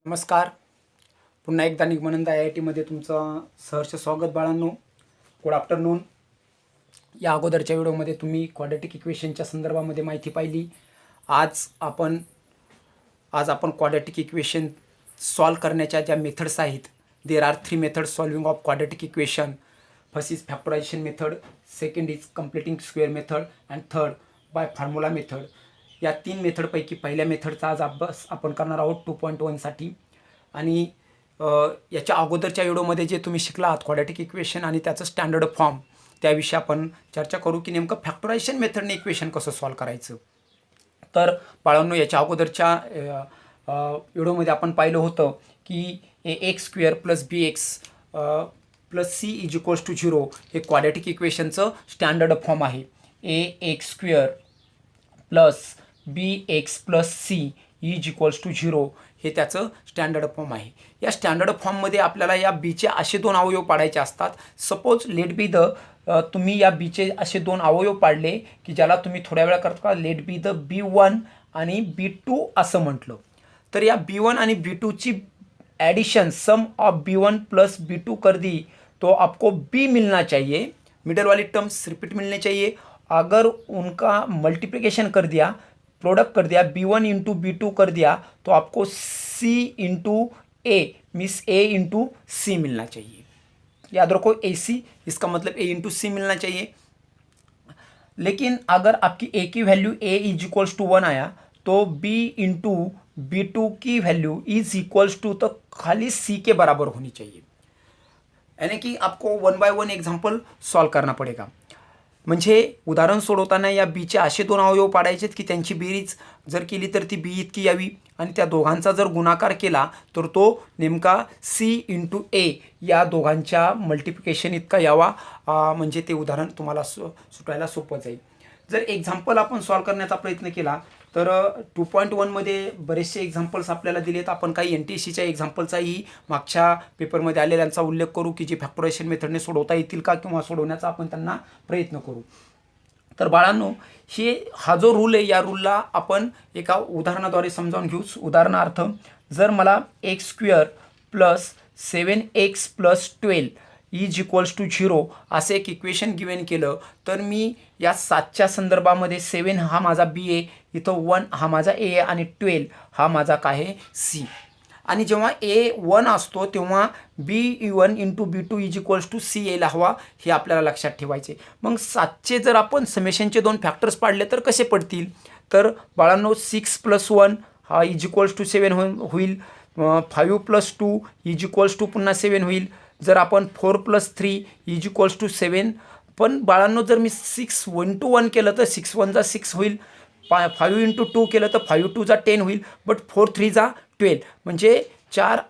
नमस्कार. पुन्हा एकदा निगमानंद IITमध्ये तुमचं सहर्ष स्वागत बाळांनो. Good afternoon. या अगोदरच्या व्हिडिओमध्ये तुम्ही क्वाड्रॅटिक इक्वेशनच्या संदर्भामध्ये माहिती पाहिली. आज आपण क्वाड्रॅटिक इक्वेशन सॉल्व करण्याच्या ज्या मेथड्स आहेत, there are 3 methods solving of quadratic equation. First is factorization method, second is completing square method and third by formula method. या 3 मेथडपैकी पहिल्या मेथडचा आज अभ्यास आपण करणार आहोत 2.1साठी. आणि याच्या अगोदरच्या व्हिडिओमध्ये जे तुम्ही शिकला आहात क्वाड्रॅटिक इक्वेशन आणि त्याचं स्टँडर्ड फॉर्म, त्याविषयी आपण चर्चा करू की नेमकं फॅक्टरायझेशन मेथडने इक्वेशन कसं सॉल्व करायचं. तर बाळांनो, याच्या अगोदरच्या व्हिडिओमध्ये आपण पाहिलं होतं की ax² + bx + c = 0 हे क्वाड्रॅटिक इक्वेशनचं स्टँडर्ड फॉर्म आहे. ax² + bx + c = 0 हे त्याचं स्टँडर्ड फॉर्म आहे. या स्टँडर्ड फॉर्ममध्ये आपल्याला या बीचे असे 2 अवयव पाडायचे असतात. सपोज लेट बी द तुम्ही या बीचे असे 2 अवयव पाडले की ज्याला तुम्ही थोड्या वेळा करता लेट बी द b1 आणि b2 असं म्हटलं, तर या b1 आणि b2ची addition some of b1 + b2 कर दी तो आपको b मिलना चाहिए. मिडल वाली टर्म्स रिपीट मिलने चाहिए. अगर उनका मल्टीप्लिकेशन कर दिया, प्रोडक्ट कर दिया, b1 × b2 कर दिया तो आपको c × a means a × c मिलना चाहिए. याद रखो ac, इसका मतलब a × c मिलना चाहिए. लेकिन अगर आपकी a की वैल्यू a = 1 आया तो b × b2 की वैल्यू = तो खाली c के बराबर होनी चाहिए. यानी कि आपको 1 बाय 1 एग्जाम्पल सॉल्व करना पडेगा. म्हणजे उदाहरण सोडवताना या बीचे असे 2 अवयव पाडायचे की त्यांची बेरीज जर केली तर ती बी इतकी यावी आणि त्या दोघांचा जर गुणाकार केला तर तो नेमका c × a या दोघांच्या मल्टिप्लिकेशन इतका यावा. म्हणजे ते उदाहरण तुम्हाला सुटायला सोपं जाईल. जर एक्झाम्पल आपण सॉल्व करण्याचा प्रयत्न केला तर 2.1मध्ये बरेचसे एक्झाम्पल्स आपल्याला दिलेत. आपण काही NTSCच्या एक्झाम्पलचाही मागच्या पेपरमध्ये आलेल्यांचा उल्लेख करू की जे फॅक्टरायझेशन मेथडने सोडवता येतील का किंवा सोडवण्याचा आपण त्यांना प्रयत्न करू. तर बाळांनो, हा जो रूल आहे या रूलला आपण एका उदाहरणाद्वारे समजावून घेऊ. उदाहरणार्थ, जर मला x² + 7x + 12 = 0 असे एक इक्वेशन गिवन केलं तर मी या 7च्या संदर्भामध्ये 7 हा माझा b आहे, इथं 1 हा माझा a आहे आणि 12 हा माझा काय आहे c. आणि जेव्हा a 1 असतो तेव्हा b1 × b2 = c यायला हवा, हे आपल्याला लक्षात ठेवायचे. मग 7चे जर आपण समेशनचे 2 फॅक्टर्स पाडले तर कसे पडतील. तर बाळांनो, 6 + 1 हा = 7 होईल. 5 + 2 = पुन्हा 7 होईल. जर आपण 4 + 3 = 7. पण बाळांनो, जर मी 6 1 to 1 केलं तर 6 1 = 6 होईल. 5 × 2 केलं तर 5 2 = 10 होईल. बट 4 3 = 12 म्हणजे 4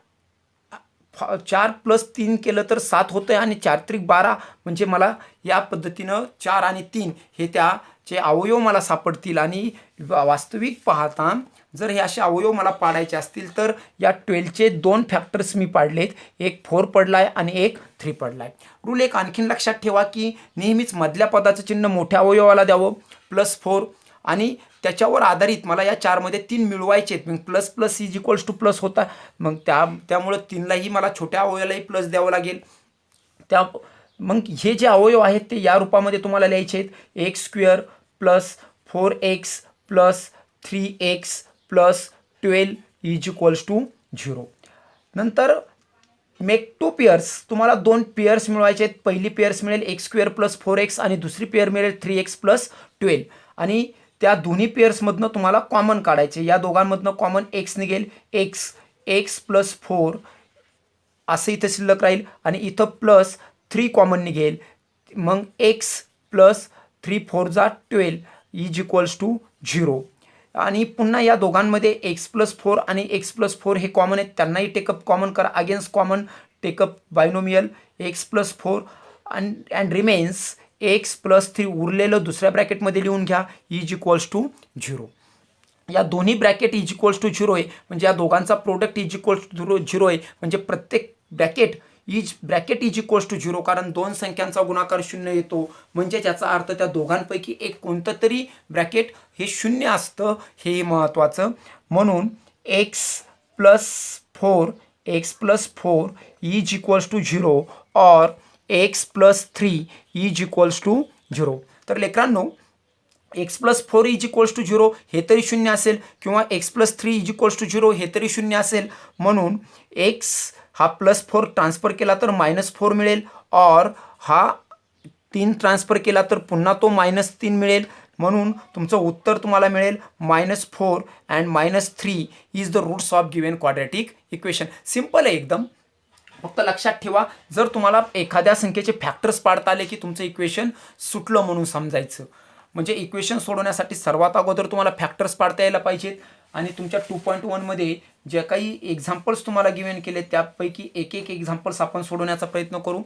+ 3 केलं तर 7 होतं आणि 4 3 = 12. म्हणजे मला या पद्धतीनं 4 आणि 3 हे त्याचे अवयव मला सापडतील. आणि वास्तविक पाहता जर हे असे अवयव मला पाडायचे असतील तर या 12चे 2 फॅक्टर्स मी पाडलेत. एक 4 पडलाय आणि एक 3 पडलाय. रूल एक आणखीन लक्षात ठेवा की नेहमीच मधल्या पदाचं चिन्ह मोठ्या अवयवाला द्यावं, +4, आणि त्याच्यावर आधारित मला या 4मध्ये 3 मिळवायचे आहेत. मग प्लस = होता, मग त्यामुळे 3लाही मला छोट्या अवयवालाही प्लस द्यावं लागेल. मग हे जे अवयव आहेत ते या रूपामध्ये तुम्हाला लिहायचे आहेत. x² + 4x + 3x + 12 = 0. नंतर मेक 2 पेअर्स, तुम्हाला 2 पेअर्स मिळवायचे आहेत. पहिली पेअर्स मिळेल x² + 4x आणि दुसरी पेअर मिळेल 3x + 12. आणि त्या दोन्ही पेअर्समधनं तुम्हाला कॉमन काढायचे. या दोघांमधनं कॉमन x निघेल. x + 4 असं इथं शिल्लक राहील आणि इथं +3 कॉमन निघेल. मग x + 3 4 = 12 = 0. आणि पुन्हा या दोघांमध्ये x + 4 आणि x + 4 हे कॉमन आहेत, त्यांनाही टेकअप कॉमन करा. Against common take up binomial x + 4 and remains x + 3 उरलेलं दुसऱ्या ब्रॅकेटमध्ये लिहून घ्या = 0. या दोन्ही ब्रॅकेट = 0 आहे म्हणजे या दोघांचा प्रोडक्ट = 0 आहे. म्हणजे प्रत्येक ब्रॅकेट = 0 कारण 2 संख्यांचा गुणाकार 0 येतो. म्हणजे याचा अर्थ त्या दोघांपैकी एक कोणतं तरी ब्रॅकेट हे 0 असतं, हे महत्त्वाचं. म्हणून x + 4 इज इक्वल्स टू 0 और x+3 इज इक्वल्स टू 0. तर लेकरांनो x+4 इज इक्वल्स टू 0 हे तरी शून्य असेल किंवा x+3 इज इक्वल्स टू 0 हे तरी शून्य असेल. म्हणून x हा +4 ट्रान्सफर केला तर -4 मिळेल और हा 3 ट्रान्सफर केला तर पुन्हा तो -3 मिळेल. म्हणून तुमचं उत्तर तुम्हाला मिळेल -4 and -3 is the roots of given quadratic equation. Simple आहे एकदम. फक्त लक्षात ठेवा, जर तुम्हाला एखाद्या संख्येचे फॅक्टर्स पाडता आले की तुमचं इक्वेशन सुटलं म्हणून समजायचं. म्हणजे इक्वेशन सोडवण्यासाठी सर्वात अगोदर तुम्हाला फॅक्टर्स पाडता यायला पाहिजेत. आणि तुमच्या 2.1 मध्ये जे काही एक्झाम्पल्स तुम्हाला गिवन केले त्यापैकी एक एक्झाम्पल्स आपण सोडवण्याचा प्रयत्न करू.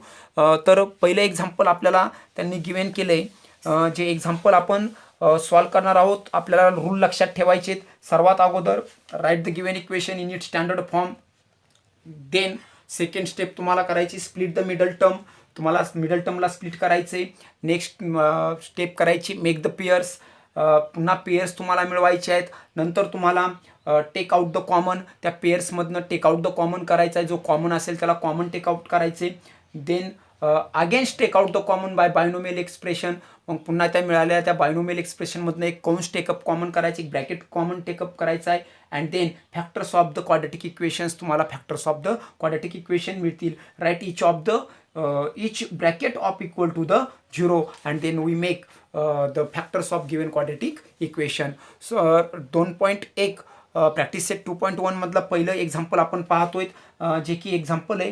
तर पहिलं एक्झाम्पल आपल्याला त्यांनी गिवन केलंय. जे एक्झाम्पल आपण सॉल्व करणार आहोत, आपल्याला रूल लक्षात ठेवायचे. सर्वात अगोदर write the given equation in it standard form. Then second step तुम्हाला करायची स्प्लिट द मिडल टर्म. तुम्हाला मिडल टर्मला स्प्लिट करायचे. नेक्स्ट स्टेप करायची मेक द पेयर्स. पुन्हा पेयर्स तुम्हाला मिळवायचे आहेत. नंतर तुम्हाला टेक आउट द कॉमन. त्या पेयर्समधनं टेक आउट द कॉमन करायचा आहे. जो कॉमन असेल त्याला कॉमन टेक आउट करायचे. Then against take out the common by binomial expression. मग पुन्हा त्या मिळालेल्या त्या बायनोमियल एक्सप्रेशनमधनं एक कंस टेकअप कॉमन करायचे, एक ब्रॅकेट कॉमन टेकअप करायचा आहे. And then factors of the quadratic equations. तुम्हाला factors of the quadratic equation मिळतील. Right each of the each bracket of equal to the 0 and then we make the factors of given quadratic equation. So 2.1 practice set 2.1 मधलं पहिलं example आपण पाहतोय, जे की example आहे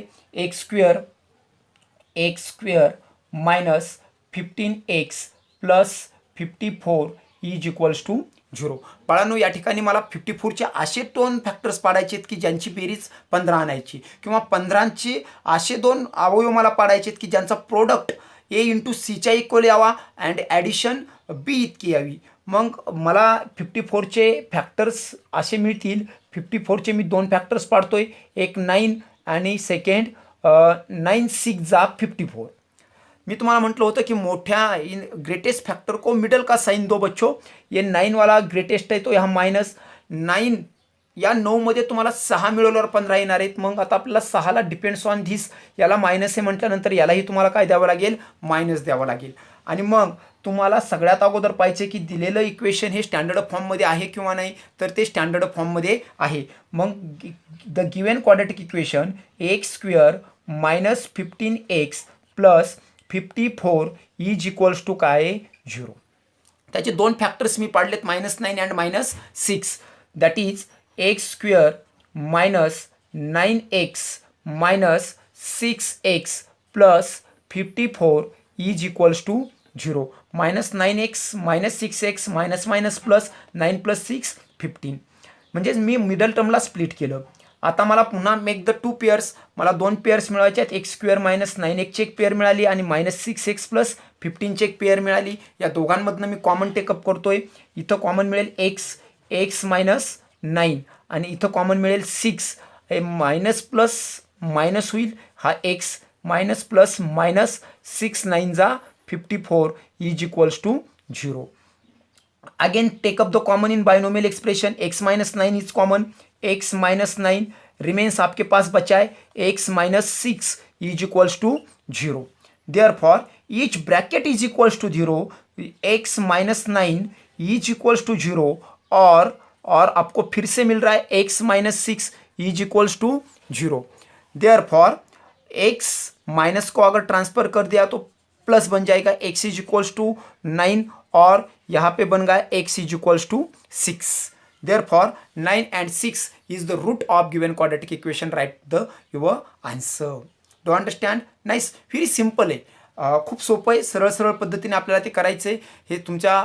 x square minus 15x plus 54 is equals to 0. बाळांनो या ठिकाणी मला 54चे असे 2 फॅक्टर्स पाडायचे आहेत की ज्यांची बेरीज 15 आणायची, किंवा 15चे असे 2 अवयव मला पाडायचे आहेत की ज्यांचा प्रोडक्ट a इंटू सीच्या इक्वल यावा अँड ॲडिशन b इतकी यावी. मग मला 54चे फॅक्टर्स असे मिळतील. 54चे मी 2 फॅक्टर्स पाडतोय, एक 9 आणि सेकंड 9 6 जा 54. मी तुम्हाला म्हटलं होतं की मोठ्या इन ग्रेटेस्ट फॅक्टर को मिडल का साइन दो बच्चो. ये 9 वाला ग्रेटेस्ट आहे तो ह्या -9 या 9 मध्ये तुम्हाला 6 मिळवल्यावर 15 येणार आहेत. मग आता आपल्याला 6ला डिपेंड्स ऑन धिस, याला मायनस आहे म्हटल्यानंतर यालाही तुम्हाला काय द्यावं लागेल, मायनस द्यावं लागेल. आणि मग तुम्हाला सगळ्यात अगोदर पाहिजे की दिलेलं इक्वेशन हे स्टँडर्ड फॉर्ममध्ये आहे किंवा नाही, तर ते स्टँडर्ड फॉर्ममध्ये आहे. मग the given quadratic equation x square minus 15x plus 54 is equals to काय 0. त्याचे 2 फॅक्टर्स मी पाडलेत, -9 and -6. That is X square minus 9x minus 6x plus 54 is equals to 0. -9x minus 6x minus minus plus 9 plus 6 15. म्हणजेच मी middle टर्मला split केलं. आता मला पुन्हा मेक द 2 पेयर्स. मला 2 पेयर्स मिळवायचे आहेत. एक्स स्क्वेअर मायनस 9x एक पेयर मिळाली आणि -6x प्लस 15 एक पेयर मिळाली. या दोघांमधनं मी कॉमन टेकअप करतोय. इथं कॉमन मिळेल x मायनस 9 आणि इथं कॉमन मिळेल 6. हे मायनस प्लस मायनस होईल. हा x मायनस प्लस मायनस 6 9 जा 54 is equals to 0. Again take up the common in binomial expression. x minus 9 is common. x minus 9 remains आपके पास बचा है x minus 6 is equals to 0. Therefore each bracket is equals to 0. x minus 9 is equals to 0 और आपको फिर से mill रहा है x minus 6 is equals to 0. Therefore x minus को अगर ट्रांसफर कर दिया तो प्लस बन जाएगा x इज इक्वल्स टू 9 और यहाँ पे बन गया x is equals to 6. Therefore 9 and 6 is the root of given quadratic equation. Write your answer. Do you understand? Nice. Very simple आहे. खूप सोपं आहे. सरळ पद्धतीने आपल्याला ते करायचं आहे. हे तुमच्या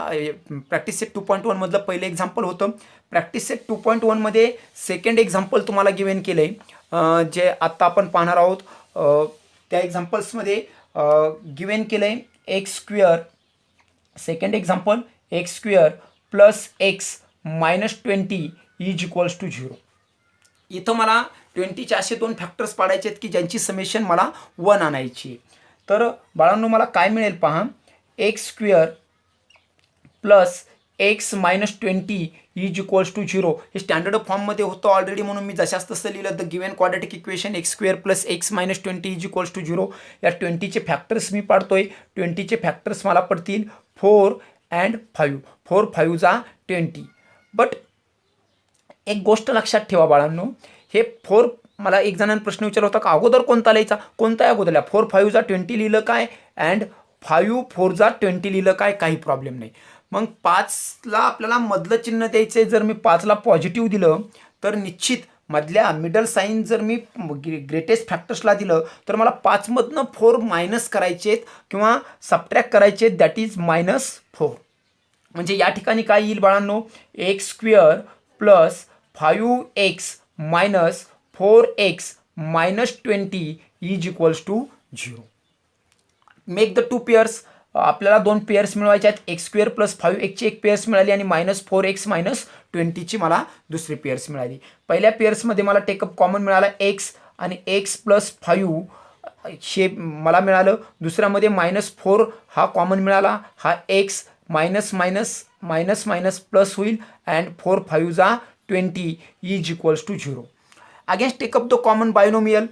प्रॅक्टिस सेट 2.1 मधलं पहिलं एक्झाम्पल होतं. प्रॅक्टिस सेट 2.1 मध्ये सेकंड एक्झाम्पल तुम्हाला गिवन केलं आहे, जे आत्ता आपण पाहणार आहोत. त्या एक्झाम्पल्समध्ये गिवन केलं आहे x square. Second example x square plus x minus 20 is equals to 0. इथं मला 20चे असे 2 फॅक्टर्स पाडायचे आहेत की ज्यांची समेशन मला 1 आणायची आहे. तर बाळांनो मला काय मिळेल पहा, x square plus x minus 20 is equals to 0 हे स्टँडर्ड फॉर्ममध्ये होतं ऑलरेडी, म्हणून मी जशाच तसं लिहिलं. The given quadratic equation x square plus x minus 20 is equals to 0. या 20चे फॅक्टर्स मी पाडतोय. 20चे फॅक्टर्स मला पडतील 4 अँड 5. 4 5 जा 20. बट एक गोष्ट लक्षात ठेवा बाळांनो, हे 4 मला एक जणांनी प्रश्न विचारला होता का अगोदर कोणता लिहायचा, कोणता अगोदर 4 5 जा 20 लिहिलं काय अँड 5 4 जा 20 लिहिलं काय, काही प्रॉब्लेम नाही. मग 5ला आपल्याला मधलं चिन्ह द्यायचं आहे. जर मी 5ला पॉझिटिव्ह दिलं तर निश्चित मधल्या मिडल साईन जर मी ग्रेटेस्ट फॅक्टर्सला दिलं तर मला 5मधनं 4 मायनस करायचे आहेत किंवा सबट्रॅक्ट करायचे आहेत, दॅट इज -4. म्हणजे या ठिकाणी काय येईल बाळांनो, x square plus 5x minus 4x minus 20 is equals to 0. Make the 2 pairs. आपल्याला 2 पेअर्स मिळवायचे आहेत. एक्स स्क्वेअर प्लस 5x ची एक पेअर्स मिळाली आणि -4x मायनस 20ची मला दुसरी पेअर्स मिळाली. पहिल्या पेअर्समध्ये मला टेकअप कॉमन मिळाला x आणि x प्लस 5 हे मला मिळालं. दुसऱ्यामध्ये -4 हा कॉमन मिळाला. हा x minus minus minus minus plus होईल अँड 4 5 जा 20 is equals to 0. Against take up the common binomial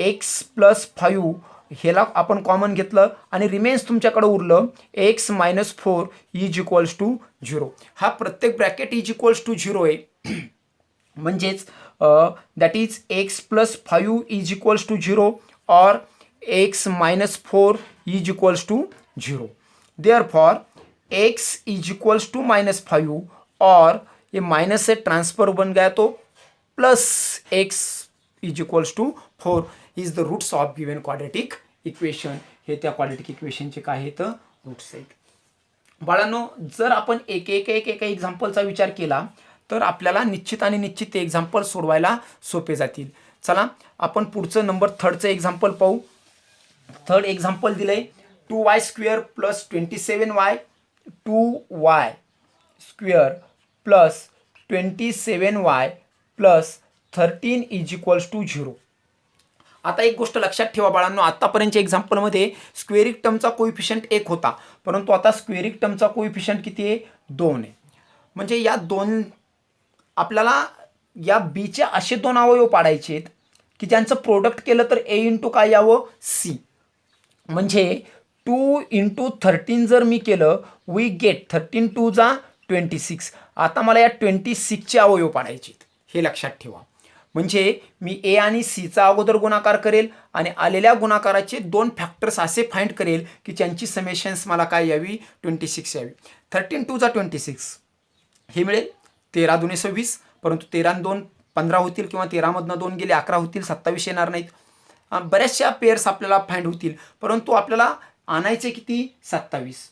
x plus 5 ह्याला आपण कॉमन घेतलं आणि रिमेन्स तुमच्याकडे उरलं x minus 4 is equals to 0. हा प्रत्येक ब्रॅकेट इज इक्वल्स टू 0 आहे. म्हणजेच that is x plus 5 is equals to 0 और x minus 4 is equals to 0. Therefore x is equals to -5 और ये माइनस से ट्रांसफर बन गया तो plus x is equals to 4 is the roots of given quadratic equation. हे त्या quadratic इक्वेशनचे काय आहेत, रूट्स आहेत. बाळांनो, जर आपण एक एक्झाम्पलचा विचार केला तर आपल्याला निश्चित आणि निश्चित ते एक्झाम्पल सोडवायला सोपे जातील. चला आपण पुढचं नंबर 3चं एक्झाम्पल पाहू. 3rd एक्झाम्पल दिलंय 2y square plus 27y 2y square plus 27y plus 13 is equals to 0. आता एक गोष्ट लक्षात ठेवा बाळांनो, आतापर्यंतच्या एक्झाम्पलमध्ये स्क्वेअरिक टर्मचा कोइफिशियंट 1 होता, परंतु आता स्क्वेअरिक टर्मचा कोइफिशियंट किती आहे, 2 आहे. म्हणजे या 2 आपल्याला या बीचे असे 2 अवयव पाडायचे आहेत की ज्यांचं प्रोडक्ट केलं तर a इंटू काय यावं, c. म्हणजे 2 इंटू 13 जर मी केलं वी गेट 13 2 जा 26. आता मला या 26चे अवयव पाडायचे आहेत, हे लक्षात ठेवा. म्हणजे मी ए आणि सीचा अगोदर गुणाकार करेल आणि आलेल्या गुणाकाराचे 2 फॅक्टर्स असे फाइंड करेल की ज्यांची समेशन्स मला काय यावी, 26 यावी. 13 2 जा 26 हे मिळेल 13 दुने 26, परंतु 13 2 15 होतील किंवा 13मधनं 2 गेले 11 होतील, 27 येणार नाहीत. बऱ्याचशा पेअर्स आपल्याला फाइंड होतील, परंतु आपल्याला आणायचे किती, 27.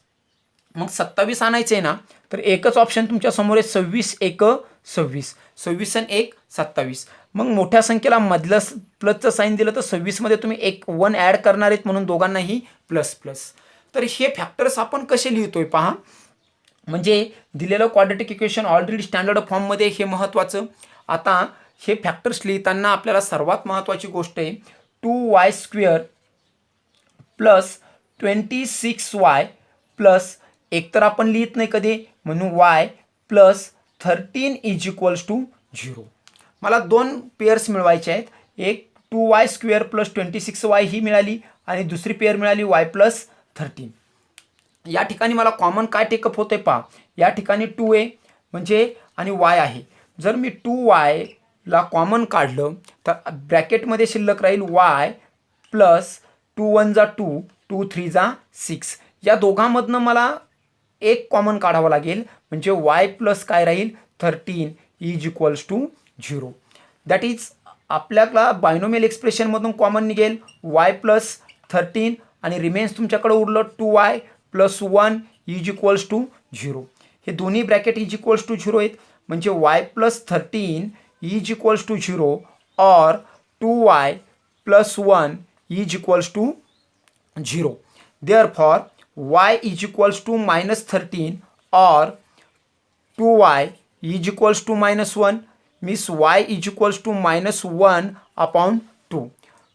मग 27 आणायचे आहे ना, तर एकच ऑप्शन तुमच्या समोर आहे, 26 1 26, 26 आणि 1 27. मग मोठ्या संख्येला मधलं प्लसचं साईन दिलं तर 26मध्ये तुम्ही 1 ॲड करणार आहेत, म्हणून दोघांनाही प्लस प्लस. तर हे फॅक्टर्स आपण कसे लिहितोय पहा. म्हणजे दिलेलं क्वाड्रेटिक इक्वेशन ऑलरेडी स्टँडर्ड फॉर्ममध्ये, हे महत्त्वाचं. आता हे फॅक्टर्स लिहिताना आपल्याला सर्वात महत्त्वाची गोष्ट आहे 2y square plus 26y plus एक तर आपण लिहित नाही कधी, म्हणून y plus 13 is equals to 0. मला 2 पेअर्स मिळवायचे आहेत. एक 2y स्क्वेअर प्लस 26y ही मिळाली आणि दुसरी पेअर मिळाली y प्लस 13. या ठिकाणी मला कॉमन काय टेकअप होते पहा. या ठिकाणी 2a म्हणजे आणि y आहे. जर मी 2y ला कॉमन काढलं तर ब्रॅकेटमध्ये शिल्लक राहील y प्लस 2 1 जा 2 2 3 जा 6. या दोघांमधनं मला एक कॉमन काढावं लागेल, म्हणजे y प्लस काय राहील 13 is equals to 0. That is आपल्याला बायनोमियल एक्सप्रेशनमधून कॉमन निघेल y प्लस 13 आणि रिमेन्स तुमच्याकडे उरलं 2y plus 1 is equals to 0. हे दोन्ही ब्रॅकेट इज इक्वल्स टू 0 आहेत, म्हणजे y plus 13 is equals to 0 और 2y plus 1 is equals to 0. Therefore y is equals to -13 और 2y is equals to -1 means y is equals to -1/2.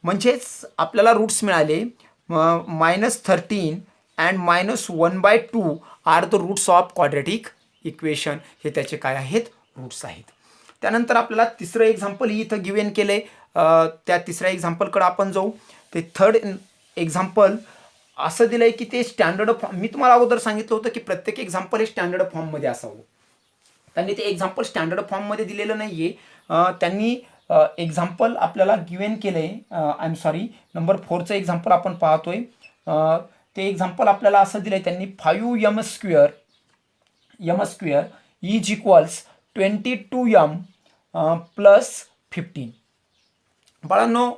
म्हणजेच आपल्याला roots मिळाले -13 and -1/2 are the roots of quadratic equation हे त्याचे काय आहेत, roots आहेत. त्यानंतर आपल्याला तिसरं एक्झाम्पल इथं गिव्हन केले. त्या तिसऱ्या एक्झाम्पलकडे आपण जाऊ. ते थर्ड एक्झाम्पल असं दिलंय की ते स्टँडर्ड फॉर्म, मी तुम्हाला अगोदर सांगितलं होतं की प्रत्येक एक्झाम्पल हे स्टँडर्ड फॉर्ममध्ये असावं. त्यांनी ते एक्झाम्पल स्टँडर्ड फॉर्ममध्ये दिलेलं नाहीये. त्यांनी एक्झाम्पल आपल्याला गिव्हन केलंय. आय एम सॉरी, नंबर 4चं एक्झाम्पल आपण पाहतोय. ते एक्झाम्पल आपल्याला असं दिलंय त्यांनी 5m square is equals 22m plus 15. बाळांनो,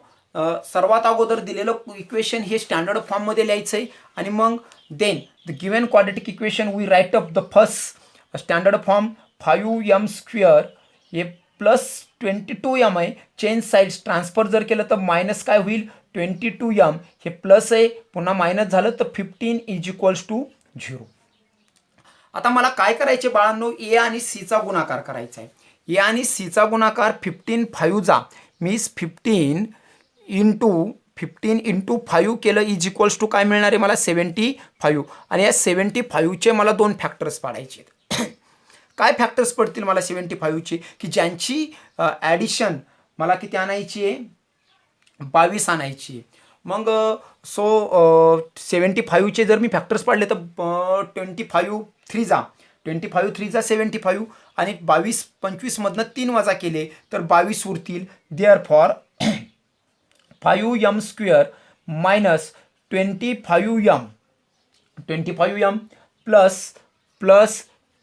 सर्वात अगोदर दिलेलं इक्वेशन हे स्टँडर्ड फॉर्ममध्ये लिहायचं आहे आणि मग then the given quadratic equation we write up the first standard form 5m square हे प्लस 22m आहे. चेंज साईड्स ट्रान्सफर जर केलं तर मायनस काय होईल, 22m हे प्लस आहे, पुन्हा मायनस झालं तर 15 इज इक्वल्स टू 0. आता मला काय करायचे बाळांनो, ए आणि सीचा गुणाकार करायचा आहे. ए आणि सीचा गुणाकार 15 5 मीन्स 15 इंटू 5 केलं इज इक्वल्स टू काय मिळणार आहे मला, 75. आणि या 75चे मला 2 फॅक्टर्स पाडायचे आहेत. काय फॅक्टर्स पडतील मला 75चे, की ज्यांची ॲडिशन मला किती आणायची आहे, 22 आणायची आहे. मग 75चे जर मी फॅक्टर्स पाडले तर 25 3 जा 75 आणि 22 25मधनं 3 वजा केले तर 22 उरतील. Therefore 5m square minus 25m plus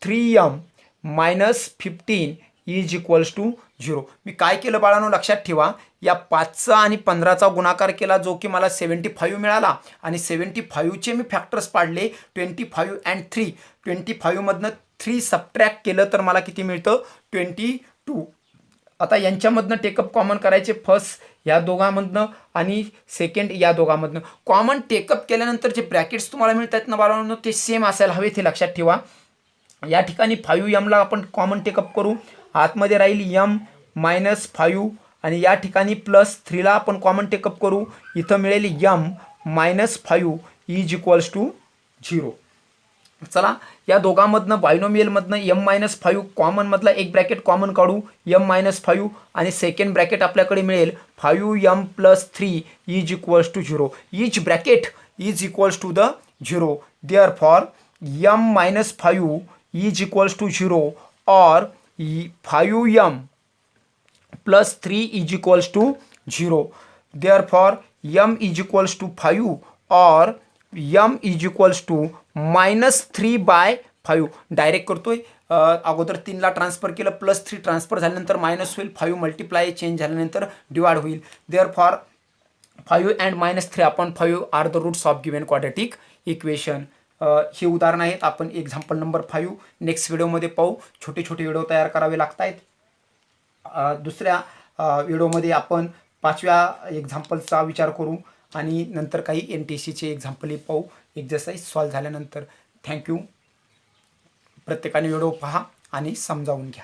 3m minus 15 is equals to 0. मी काय केलं बाळांनो, लक्षात ठेवा, या 5चा आणि 15चा गुणाकार केला जो की मला 75 मिळाला आणि 75चे मी फॅक्टर्स पाडले 25 अँड 3. 25मधनं 3 सबट्रॅक्ट केलं तर मला किती मिळतं, 22. आता यांच्यामधनं टेकअप कॉमन करायचे, फर्स्ट या दोघांमधनं आणि सेकंड या दोघांमधनं. कॉमन टेकअप केल्यानंतर जे ब्रॅकेट्स तुम्हाला मिळतात ना बाळांनो, ते सेम असायला हवे, ते लक्षात ठेवा. या ठिकाणी 5mला आपण कॉमन टेकअप करू, आतमध्ये राहील m मायनस 5 आणि या ठिकाणी प्लस 3ला आपण कॉमन टेकअप करू, इथं मिळेल m minus 5 is equals to 0. चला या दोघांमधनं बायनोमियलमधनं m मायनस 5 कॉमनमधला एक ब्रॅकेट कॉमन काढू, m मायनस 5 आणि सेकंड ब्रॅकेट आपल्याकडे मिळेल 5m plus 3 is equals to 0. Each bracket is equals to the 0. Therefore m minus 5 is equals to 0 और 5m plus 3 is equals to 0. Therefore m is equals to 5 और m is equals to -3/5. Direct करतोय, अगोदर 3ला transfer केलं, plus 3 transfer झाल्यानंतर minus होईल, 5 multiply change झाल्यानंतर divide होईल. Therefore 5 and -3 upon 5 are the roots of given quadratic equation. हे उदाहरण आहेत. आपण एक्झाम्पल नंबर 5 नेक्स्ट व्हिडिओमध्ये पाहू. छोटे छोटे व्हिडिओ तयार करावे लागत आहेत. दुसऱ्या व्हिडिओमध्ये आपण 5व्या एक्झाम्पलचा विचार करू आणि नंतर काही NTCचे एक्झाम्पलही पाहू एक्झरसाइज सॉल्व झाल्यानंतर. थँक्यू. प्रत्येकाने व्हिडिओ पहा आणि समजावून घ्या.